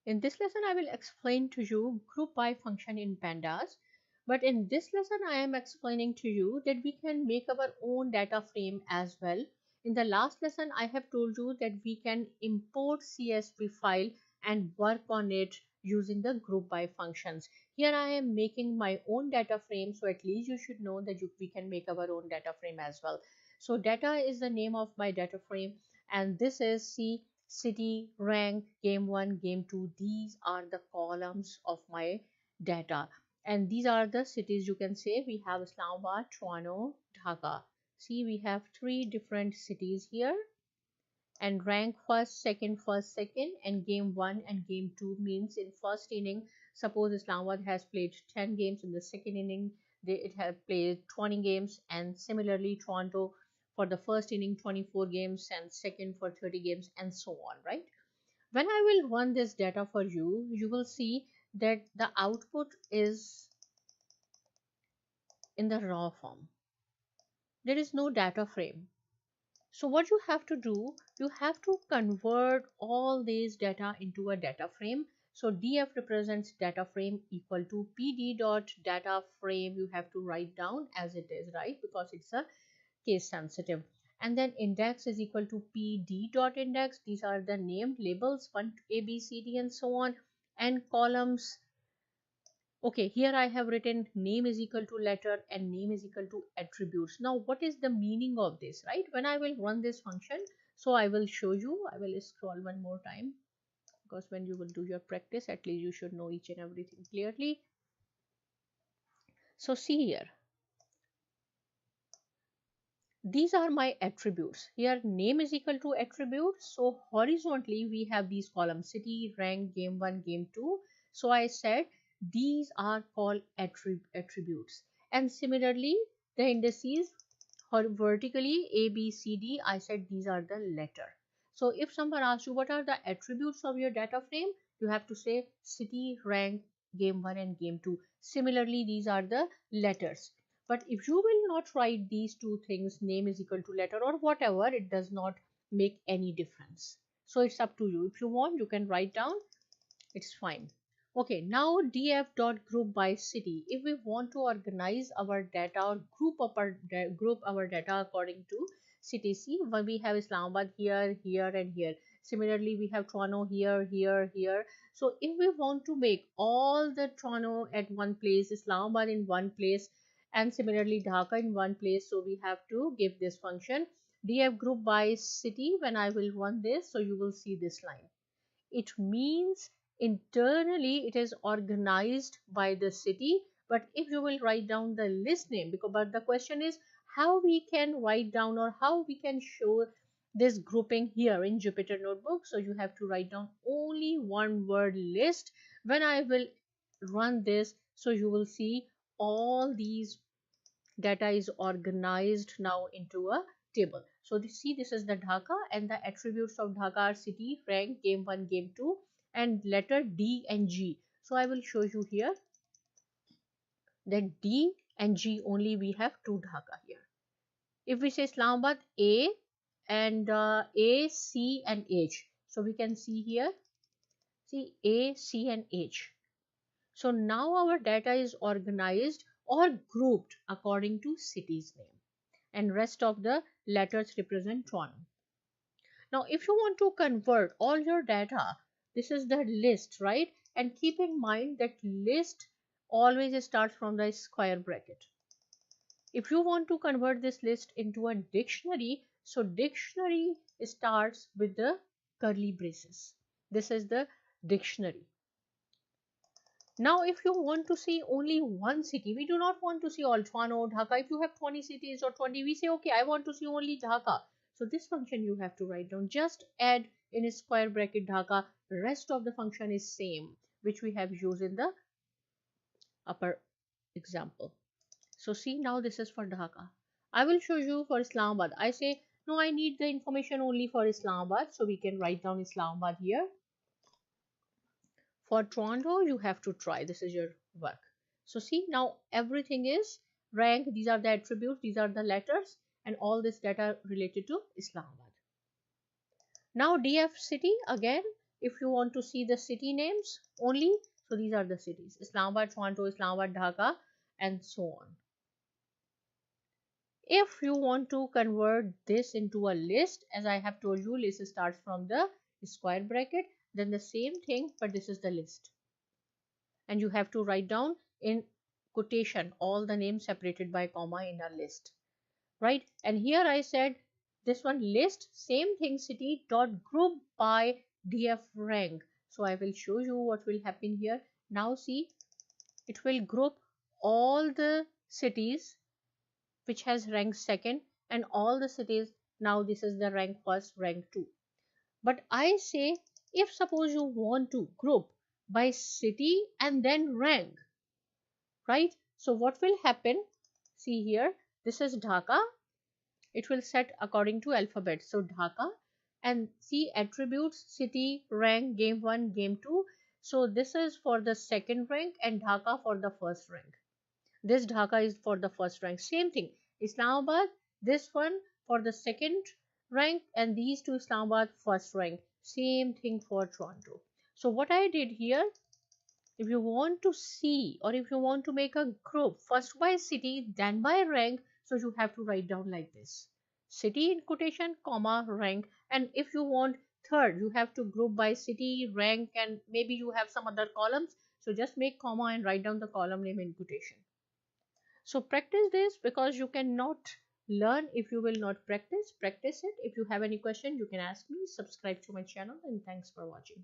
In this lesson, I will explain to you group by function in Pandas. But in this lesson, I am explaining to you that we can make our own data frame as well. In the last lesson, I have told you that we can import CSV file and work on it using the group by functions. Here I am making my own data frame, so at least you should know that we can make our own data frame as well. So data is the name of my data frame, and this is city, rank, game 1, game 2. These are the columns of my data, and these are the cities. You can say we have Islamabad, Toronto, Dhaka. See, we have 3 different cities here, and rank first, second, and game 1 and game 2 means in first inning, suppose Islamabad has played 10 games, in the second inning it has played 20 games, and similarly Toronto for the first inning 24 games and second for 30 games, and so on, right? When I will run this data for you, you will see that the output is in the raw form. There is no data frame. So what you have to do, you have to convert all these data into a data frame. So df represents data frame equal to pd dot data frame. You have to write down as it is, right? Because it's a case sensitive. And then index is equal to pd dot index. These are the named labels 1 a b c d and so on. And columns, okay, here I have written name is equal to letter and name is equal to attributes. Now what is the meaning of this, right? When I will run this function, so I will show you. I will scroll one more time, because when you will do your practice, at least you should know each and everything clearly. So see here, these are my attributes. Here name is equal to attribute. So horizontally we have these columns: city, rank, game 1, game 2. So I said these are called attributes. And similarly the indices vertically a b c d, I said these are the letter. So if someone asks you what are the attributes of your data frame, you have to say city, rank, game 1 and game 2. Similarly these are the letters. But if you will not write these two things, name is equal to letter or whatever, it does not make any difference. So it's up to you. If you want, you can write down, it's fine. Okay, now df dot group by city. If we want to organize our data or group our data according to city, see, when we have Islamabad here, here and here. Similarly, we have Toronto here, here, here. So if we want to make all the Toronto at one place, Islamabad in one place, and similarly Dhaka in one place, so we have to give this function df group by city. When I will run this, so you will see this line. It means internally it is organized by the city, but if you will write down the list name, because but the question is how we can write down or how we can show this grouping here in Jupyter Notebook. So you have to write down only one word list. When I will run this, so you will see all these data is organized now into a table. So see, this is the Dhaka, and the attributes of Dhaka are city, rank, game 1, game 2, and letter D and G. So I will show you here that D and G only we have 2 Dhaka here. If we say Islamabad, A and A, C and H. So we can see here, see A, C and H. So now our data is organized or grouped according to city's name, and rest of the letters represent Toronto. Now if you want to convert all your data, this is the list, right? And keep in mind that list always starts from the square bracket. If you want to convert this list into a dictionary, so dictionary starts with the curly braces. This is the dictionary. Now, if you want to see only one city, we do not want to see all Toronto, Dhaka. If you have 20 cities or 20, we say, okay, I want to see only Dhaka. So this function you have to write down. Just add in a square bracket Dhaka. Rest of the function is same, which we have used in the upper example. So see, now this is for Dhaka. I will show you for Islamabad. I say, no, I need the information only for Islamabad. So we can write down Islamabad here. For Toronto, you have to try. This is your work. So see, now everything is rank. These are the attributes. These are the letters. And all this data related to Islamabad. Now DF city, again, if you want to see the city names only, so these are the cities: Islamabad, Toronto, Islamabad, Dhaka, and so on. If you want to convert this into a list, as I have told you, list starts from the square bracket, then the same thing, but this is the list. And you have to write down in quotation all the names separated by comma in a list, right? And here I said this one list, same thing, city dot group by df rank. So I will show you what will happen here. Now see, it will group all the cities which has rank second and all the cities. Now this is the rank first, rank two. But I say, if suppose you want to group by city and then rank, right? So what will happen? See here, this is Dhaka. It will set according to alphabet. So Dhaka, and see attributes, city, rank, game 1, game 2. So this is for the second rank and Dhaka for the first rank. This Dhaka is for the first rank. Same thing. Islamabad, this one for the second rank, and these two Islamabad first rank. Same thing for Toronto. So what I did here, if you want to see or if you want to make a group first by city then by rank, so you have to write down like this: city in quotation, comma, rank. And if you want third, you have to group by city, rank, and maybe you have some other columns, so just make comma and write down the column name in quotation. So practice this, because you cannot learn if you will not practice. Practice it. If you have any question, you can ask me. Subscribe to my channel, and thanks for watching.